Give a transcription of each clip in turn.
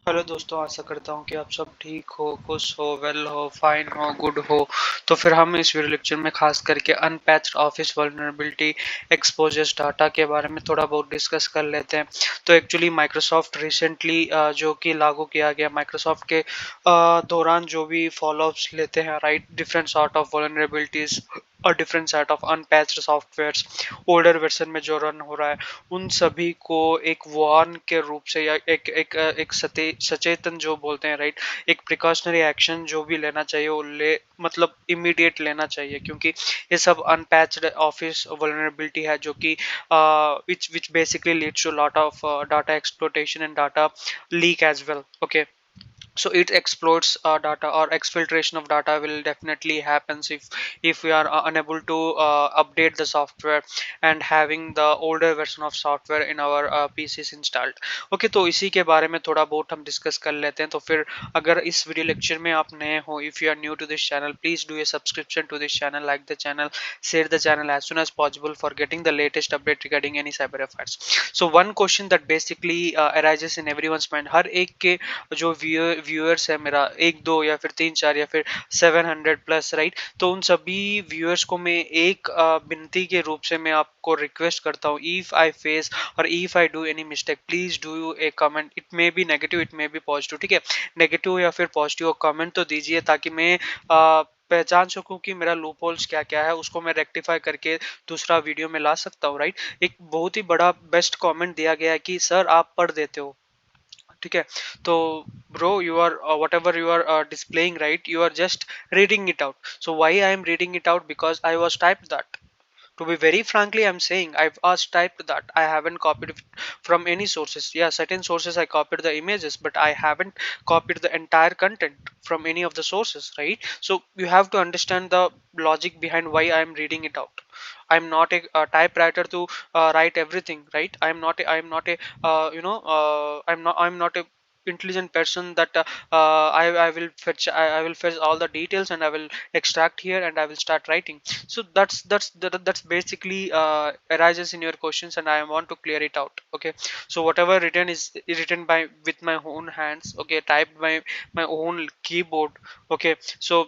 Hello दोस्तों, आशा करता हूँ कि आप सब ठीक हो, खुश हो, वेल हो, फाइन हो, गुड हो। तो फिर हम इस वीडियो लेक्चर में खास करके अनपैच्ड ऑफिस वल्नरेबिलिटी एक्सपोजर्स डाटा के बारे में थोड़ा बहुत डिस्कस कर लेते हैं। तो एक्चुअली माइक्रोसॉफ्ट रिसेंटली जो कि लागू किया गया, माइक्रोसॉफ्ट के दौरान जो भी फॉलोअप्स लेते हैं, right, different sort of vulnerabilities और different set of unpatched softwares older version में जो रन हो रहा है, उन सभी को एक वार्न के रूप से या एक सचेतन जो बोलते हैं, राइट, एक प्रिकॉशनरी एक्शन जो भी लेना चाहिए वो ले, मतलब इमीडिएट लेना चाहिए, क्योंकि ये सब अनपैच्ड ऑफिस वल्नरेबिलिटी है जो कि which basically leads to a lot of data exploitation and data leak as well. Okay, so it exploits data, or exfiltration of data will definitely happens if we are unable to update the software and having the older version of software in our PCs installed. Okay, तो इसी के बारे में थोड़ा बहुत हम discuss कर लेते हैं। तो फिर अगर इस वीडियो लेक्चर में आप नए हो, if you are new to this channel, please do a subscription to this channel, like the channel, share the channel as soon as possible for getting the latest update regarding any cyber affairs. So one question that basically arises in everyone's mind, हर एक के जो viewers है, मेरा एक दो या फिर तीन चार या फिर 700 प्लस, राइट, तो उन सभी व्यूअर्स को मैं एक विनती के रूप से मैं आपको रिक्वेस्ट करता हूँ, इफ आई फेस और if I do any mistake, please do A comment. It may be negative, it may be positive, ठीक है, नेगेटिव या फिर पॉजिटिव कमेंट तो दीजिए, ताकि मैं पहचान सकूं कि मेरा लूप होल्स क्या क्या है, उसको मैं रेक्टिफाई करके दूसरा वीडियो में ला सकता हूँ, राइट। एक बहुत ही बड़ा बेस्ट कमेंट दिया गया है कि सर आप पढ़ देते हो, ठीक है। तो bro, you are whatever you are displaying, right, you are just reading it out. So why I am reading it out? Because I was typed that. To be very frankly, I'm saying I've typed that. I haven't copied it from any sources. Yeah, certain sources I copied the images, but I haven't copied the entire content from any of the sources, right? So you have to understand the logic behind why I'm reading it out. I'm not a typewriter to write everything, right? I'm not a intelligent person that I will fetch, I will fetch all the details and I will extract here and I will start writing. So that's basically arises in your questions, and I want to clear it out. Okay, so whatever written is written by with my own hands, okay, typed by my own keyboard. Okay, so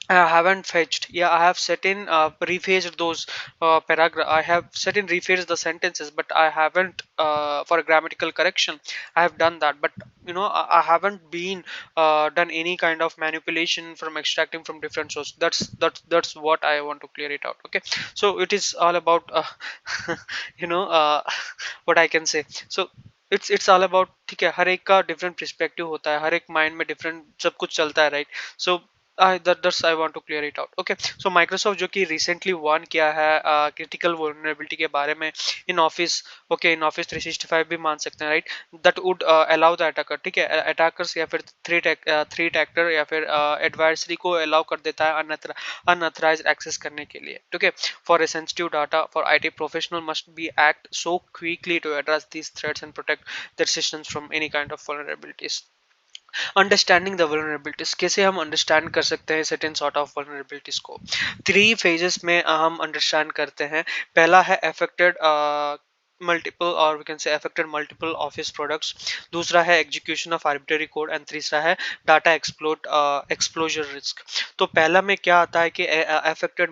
I haven't fetched. Yeah, I have set in rephased those paragraph. I have set in rephased the sentences, but I haven't for a grammatical correction. I have done that, but I haven't been done any kind of manipulation from extracting from different sources. That's what I want to clear it out. Okay, so it is all about you know uh, what I can say. So it's all about, ठीक है, हर एक का different perspective होता है, हर एक mind में different सब कुछ चलता है, right. So that's I want to clear it out. Okay, so Microsoft जो कि recently warn किया है critical vulnerability के बारे में in Office, okay, in Office 365 भी मान सकते हैं, right, that would allow the attacker, ठीक है, attackers या फिर threat actor या फिर adversary को allow कर देता है unauthorized access करने के लिए, ठीक है। For a sensitive data, for IT professional must be act so quickly to address these threats and protect their systems from any kind of vulnerabilities. Understanding the vulnerabilities, कैसे हम अंडरस्टैंड कर सकते हैं सर्टेन सॉर्ट ऑफ वल्नरेबिलिटीज को? Three phases में हम understand करते हैं। पहला है अफेक्टेड मल्टीपल, और we can say affected multiple office products. दूसरा है execution of arbitrary code, and तीसरा है डाटा एक्सप्लोजर रिस्क। तो पहला में क्या आता है कि अफेक्टेड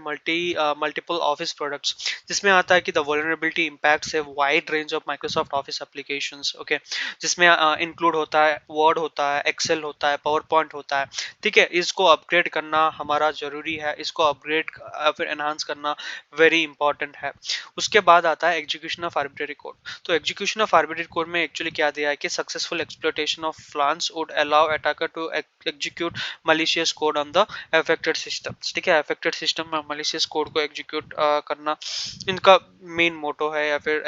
मल्टीपल ऑफिस प्रोडक्ट्स, जिसमें आता है कि the vulnerability impacts a wide range of Microsoft office applications, okay, जिसमें इंक्लूड होता है वर्ड, होता है एक्सेल, होता है पावर पॉइंट, होता है, ठीक है। इसको अपग्रेड करना हमारा जरूरी है, इसको अपग्रेड फिर एनहांस करना वेरी इंपॉर्टेंट है। उसके बाद आता है एग्जीक्यूशन ऑफ आर्बिट्ररी कोड। तो एग्जीक्यूशन ऑफ आर्बिट्ररी कोड में एक्चुअली क्या दिया है कि successful exploitation of flaws would allow attacker to execute malicious code on the affected systems, ठीक है। अफेक्टेड सिस्टम में मलिशियस कोड को एग्जीक्यूट करना इनका मेन मोटो है, या फिर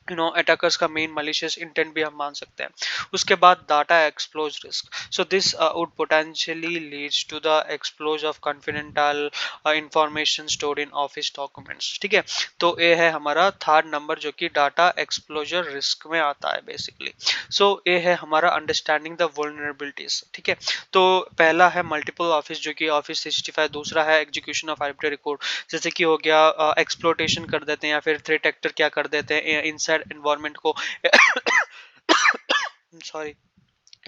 अटैकर्स का मेन मलिशियस इंटेंट भी हम मान सकते हैं। उसके बाद data exposure risk, so this would potentially leads to the exposure of confidential information stored in office documents, ठीक है। तो ये है हमारा थर्ड नंबर जो कि डाटा एक्सप्लोजर रिस्क में आता है बेसिकली। सो ये है हमारा अंडरस्टैंडिंग द वल्नरेबिलिटीज, ठीक है। तो पहला है मल्टीपल ऑफिस जो कि ऑफिस 365, दूसरा है एग्जीक्यूशन ऑफ आर्बिट्ररी कोड, जैसे कि हो गया एक्सप्लोटेशन कर देते हैं या फिर थ्रेट एक्टर क्या कर देते हैं इनसाइड एनवायरनमेंट को सॉरी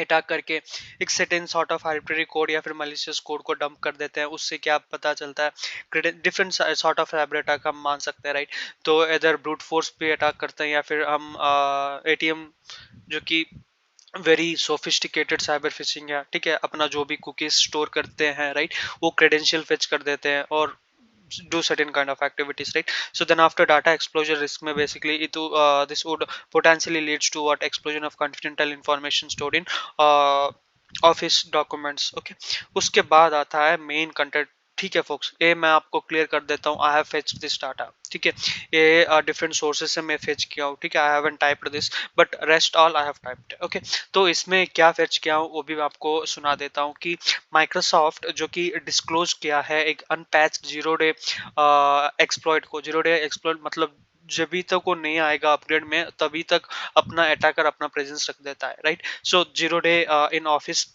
अटैक करके एक setting sort of arbitrary code या फिर मलिशियस कोड को डंप कर देते हैं। उससे क्या पता चलता है, different sort of cyber attack हम मान सकते हैं, राइट। तो इधर ब्रूट फोर्स पे अटैक करते हैं, या फिर हम एटीएम, जो कि वेरी सोफिस्टिकेटेड साइबर फिशिंग है, ठीक है, अपना जो भी कुकीज स्टोर करते हैं, राइट, वो क्रेडेंशियल फेच कर देते हैं और do certain kind of activities, right? So then after data explosion risk में basically this would potentially leads to what explosion of confidential information stored in office documents, okay. उसके बाद आता है मेन कंटेंट, ठीक है फोक्स, ये मैं आपको क्लियर कर देता हूँ। I have fetched this data, ठीक है, ये डिफरेंट सोर्सेज से मैं फेच किया हूँ, ठीक है, I haven't typed this but rest all I have typed, okay. तो इसमें क्या फेच किया हूँ वो भी मैं आपको सुना देता हूँ कि माइक्रोसॉफ्ट जो कि डिस्क्लोज किया है एक अनपैच्ड जीरो डे एक्सप्लॉइट को। जीरो डे एक्सप्लॉइट मतलब जब भी तक वो नहीं आएगा अपग्रेड में, तभी तक अपना अटैकर अपना प्रेजेंस रख देता है, right. So zero day in office,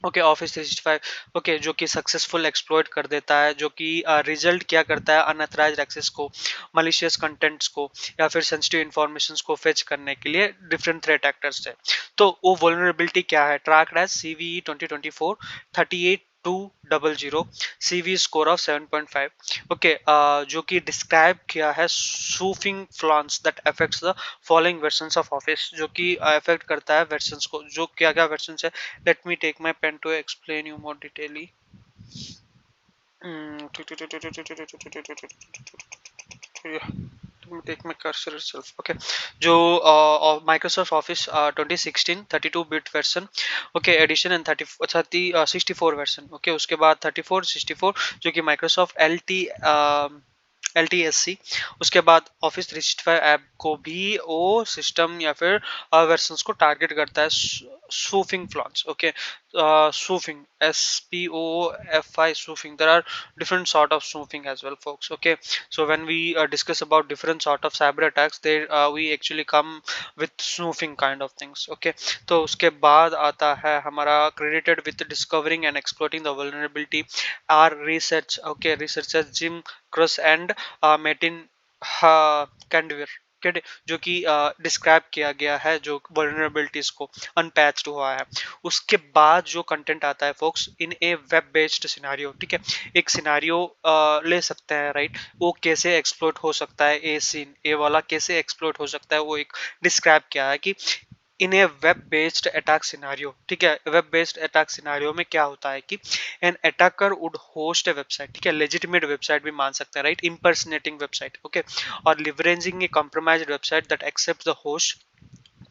okay, office 365, okay, जो कि सक्सेसफुल एक्सप्लॉइट कर देता है, जो कि रिजल्ट क्या करता है, अनअथराइज्ड एक्सेस को, मलिशियस कंटेंट्स को, या फिर सेंसिटिव इंफॉर्मेशन को फेच करने के लिए डिफरेंट थ्रेट एक्टर्स है। तो वो वल्नरेबिलिटी क्या है, tracked as CVE 2024 38200, CV score of 7.5, okay, जो कि डिस्क्राइब किया है spoofing flaws that affects the following versions of office, जो कि अफेक्ट करता है वर्जन्स को, जो क्या क्या वर्जन्स है। let me take my pen to explain you more detailedly. Yeah, let me take my cursor itself. Okay, जो Microsoft Office 2016 32 bit version, okay, edition and 64 version, okay, उसके बाद 34 64 जो कि Microsoft LTSC, उसके बाद ऑफिस 365 ऐप को भी वो सिस्टम या फिर वर्जन्स को टारगेट करता है। Spoofing flounce, okay, spoofing, SPOOFI, spoofing, there are different sort of spoofing as well, folks, okay. So when we discuss about different sort of cyber attacks, there we actually come with spoofing kind of things, okay. तो उसके बाद आता है हमारा credited with discovering and exploiting the vulnerability our research, okay, researchers Jim Cross and Martin Candler, जो कि describe किया गया है जो वल्नरेबिलिटीज को अनपैच्ड हुआ है। उसके बाद जो कंटेंट आता है फोक्स इन ए वेब बेस्ड सिनारियो, ठीक है, एक सिनारियो ले सकते हैं, राइट, वो कैसे एक्सप्लोइट हो सकता है, ए सीन ए वाला कैसे एक्सप्लोइट हो सकता है, वो एक डिस्क्राइब किया है कि इन ए वेब बेस्ड अटैक सिनारियो, ठीक है। वेब बेस्ड अटैक सिनारियो में क्या होता है कि an attacker would host a website, ठीक है, लेजिटिमेट वेबसाइट भी मान सकते हैं, राइट, impersonating वेबसाइट, ओके, और leveraging a compromised website that accept the host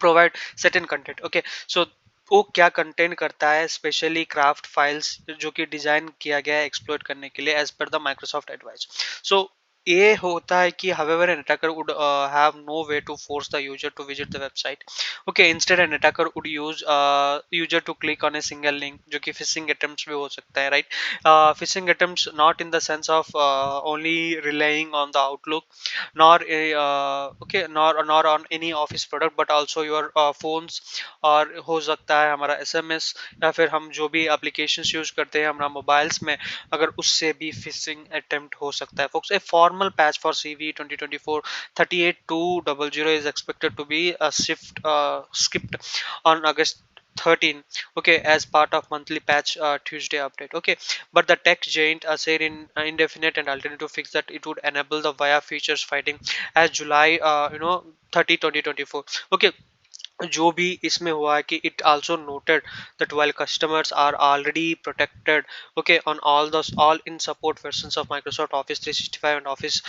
provide certain content, okay. So वो क्या कंटेंट करता है, स्पेशली क्राफ्ट फाइल्स जो कि डिजाइन किया गया है एक्सप्लोइट करने के लिए as per the Microsoft advice. सो ये होता है कि however an attacker would have no way to force the user to visit the website, okay, instead an attacker would use user to click on a single link, जो कि phishing attempts भी हो सकता है, right, phishing attempts not in the sense of only relying on the outlook nor a okay nor on any office product but also your phones, और हो सकता है हमारा SMS या फिर हम जो भी एप्लीकेशंस यूज करते हैं हमारा मोबाइल्स में, अगर उससे भी फिशिंग अटेम्प्ट हो सकता है folks. A formal patch for CV 2024 38200 is expected to be skipped on August 13, okay, as part of monthly patch Tuesday update, okay. But the tech giant said in indefinite and alternative fix that it would enable the via features fighting as July 30 2024, okay. जो भी इसमें हुआ है कि it also noted that while customers are already protected, okay, on all in support versions of Microsoft Office 365 and Office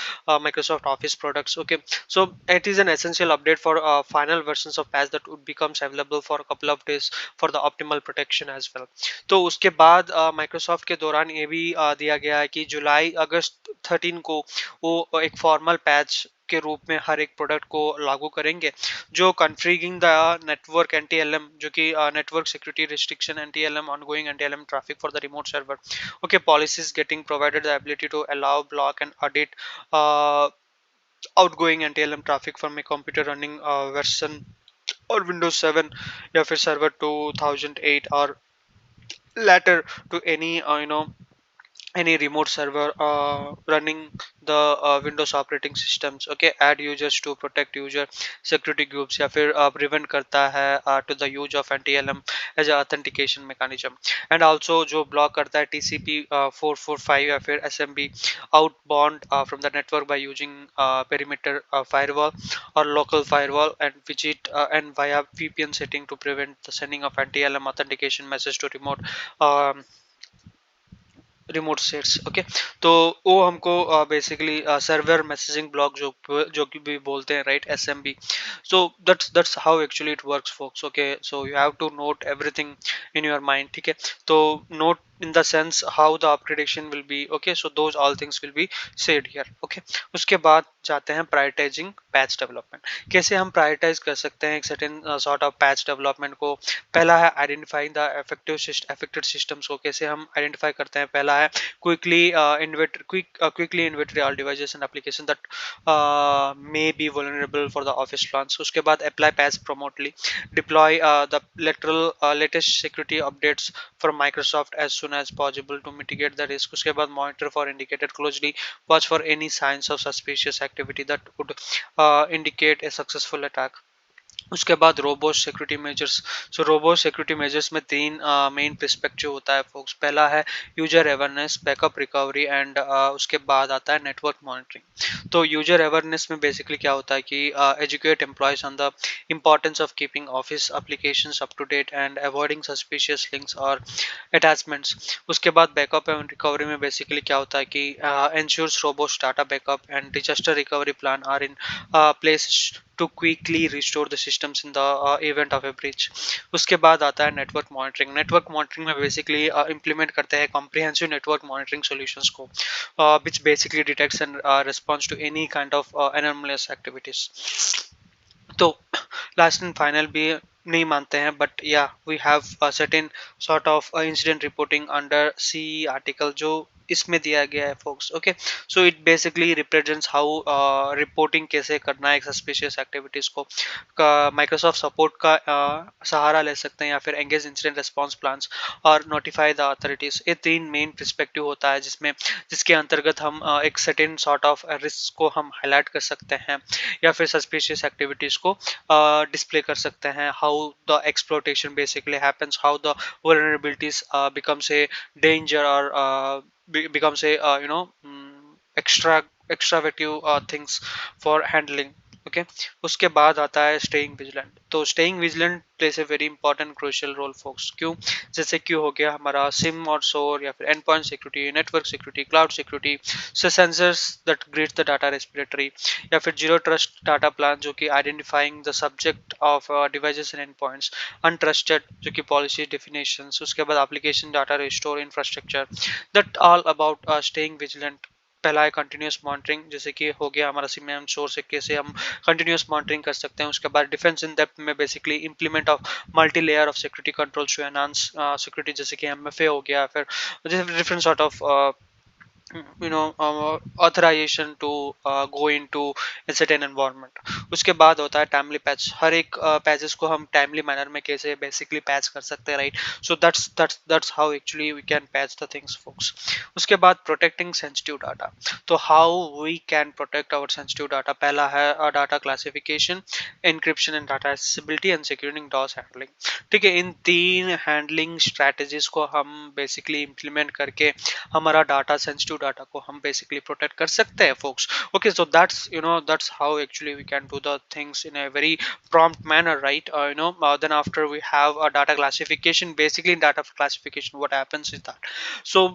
Microsoft Office products, okay, so it is an essential update for final versions of patch that would becomes available for a couple of days for the optimal protection as well. तो उसके बाद Microsoft के दौरान ये भी दिया गया है कि जुलाई अगस्त 13 को वो एक फॉर्मल पैच के रूप में हर एक प्रोडक्ट को लागू करेंगे, जो कॉन्फ़िगरिंग द नेटवर्क एनटीएलएम, जो कि network security restriction NTLM ongoing NTLM traffic for the remote server, okay, policies getting provided the ability to allow block and audit outgoing NTLM traffic from a computer running version or Windows 7 या फिर server 2008 or later to any any remote server running the Windows operating systems, okay, add users to protect user security groups या फिर prevent करता है to the use of NTLM as a authentication mechanism. And also जो block करता है TCP 445 या फिर SMB outbound from the network by using perimeter firewall or local firewall, and widget and via VPN setting to prevent the sending of anti-LM authentication message to um, remote states. Okay, तो वो हमको basically server messaging block जो कि भी बोलते हैं, right, SMB. So that's how actually it works, folks. Okay, so you have to note everything in your mind. ठीक है, तो note in the sense how the upgradation will be. Okay, so those all things will be said here. Okay, उसके बाद जाते हैं prioritising patch development. कैसे हम prioritise कर सकते हैं एक certain sort of patch development को. पहला है आइडेंटिफाइंग द अफेक्टेड सिस्टम्स को. कैसे हम आइडेंटिफाई करते हैं? पहला है quickly inventory all devices and application that may be vulnerable for the office launch. उसके बाद apply patch promptly, deploy the latest security updates from Microsoft as soon as possible to mitigate the risk. उसके बाद monitor for indicated closely, watch for any signs of suspicious activity that would indicate a successful attack. उसके बाद robust security measures. So robust security measures में तीन main perspective होता है, folks. पहला है user awareness, backup recovery and उसके बाद आता है नेटवर्क मॉनिटरिंग. तो यूजर अवेयरनेस में बेसिकली क्या होता है कि educate employees on the importance of keeping office applications up to date and avoiding suspicious links और अटैचमेंट्स. उसके बाद बैकअप एंड रिकवरी में बेसिकली क्या होता है कि ensures robust data backup and disaster recovery plan are in place to quickly restore the systems in the event of a breach. उसके बाद आता है नेटवर्क मॉनिटरिंग. नेटवर्क मॉनिटरिंग में बेसिकली इम्प्लीमेंट करते हैं कॉम्प्रिहेंसिव नेटवर्क मॉनिटरिंग सॉल्यूशंस को, which basically detects and responds to any kind of anomalous activities. तो last and final भी नहीं मानते हैं, बट या we have certain sort of incident reporting under C article जो इसमें दिया गया है, folks. Okay, so it basically represents how reporting कैसे करना है एक सस्पिशियस एक्टिविटीज को. माइक्रोसॉफ्ट सपोर्ट का सहारा ले सकते हैं या फिर एंगेज इंसिडेंट रिस्पांस प्लान्स और नोटिफाई द अथॉरिटीज. ये तीन मेन पर्सपेक्टिव होता है जिसके अंतर्गत हम एक सर्टेन सॉर्ट ऑफ रिस्क को हम हाईलाइट कर सकते हैं या फिर सस्पिशियस एक्टिविटीज को डिस्प्ले कर सकते हैं. How the exploitation basically happens, how the vulnerabilities becomes a danger or becomes a extravative things for handling. Okay, उसके बाद आता है स्टेइंग विजिलेंट. तो staying vigilant place a very important crucial role, folks. क्यों? जैसे क्यों हो गया हमारा सिम और सोर या फिर endpoint security, network security, cloud security, से sensors that greet the data respiratory, या फिर जीरो ट्रस्ट डाटा प्लान जो कि identifying the subject of devices and endpoints, untrusted जो कि पॉलिसी डेफिनेशंस. उसके बाद application data restore infrastructure. That all about staying vigilant. पहला है कंटिन्यूस मॉनिटरिंग, जैसे कि हो गया हमारा सिम एंड सोर्स से कैसे हम कंटिन्यूस मॉनिटरिंग कर सकते हैं. उसके बाद डिफेंस इन डेप्थ में basically implement of multi layer of security controls to enhance security, जैसे कि MFA हो गया, फिर different sort of authorization to go into a certain environment. उसके बाद होता है टाइमली पैच. हर एक पैचेस को हम टाइमली मैनर में कैसे बेसिकली पैच कर सकते हैं, right. So that's how actually we can patch the things, folks. उसके बाद प्रोटेक्टिंग सेंसिटिव डाटा. तो how we can protect our sensitive data. पहला है data classification, encryption and data accessibility and securing those handling. ठीक है, इन तीन handling strategies को हम बेसिकली इंप्लीमेंट करके हमारा डाटा, सेंसिटिव डाटा को हम बेसिकली प्रोटेक्ट कर सकते हैं, folks. Okay, so that's how actually we can do the things in a very prompt manner, right. Then after we have a data classification. Basically in data classification what happens is that, so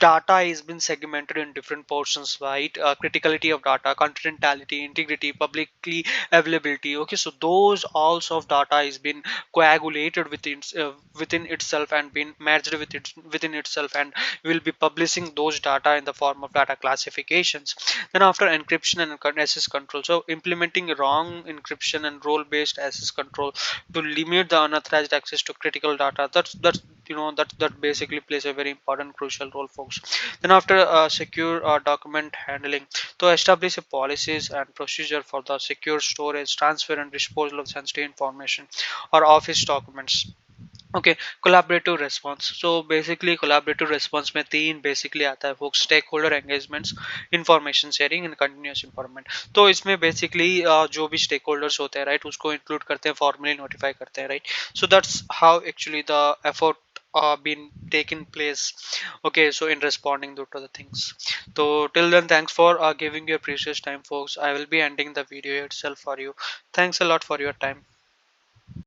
data is been segmented in different portions, right. Criticality of data, confidentiality, integrity, publicly availability. Okay, so those all of data is been coagulated within itself and been merged within itself, and we will be publishing those data in the form of data classifications. Then after encryption and access control, so implementing wrong encryption and role based access control to limit the unauthorized access to critical data. That basically plays a very important crucial role, folks. Then after secure document handling, to establish a policies and procedure for the secure storage, transfer and disposal of sensitive information or office documents. Okay, collaborative response. So basically collaborative response में तीन basically आता है वो, stakeholder engagements, information sharing and continuous informant. तो इसमें basically जो भी stake holders होते हैं, राइट, उसको इंक्लूड करते हैं, फॉर्मली नोटिफाई करते हैं, right. So that's how actually the effort been taken place, okay, so in responding to the things. So till then, thanks for giving your precious time, folks. I will be ending the video itself for you. Thanks a lot for your time.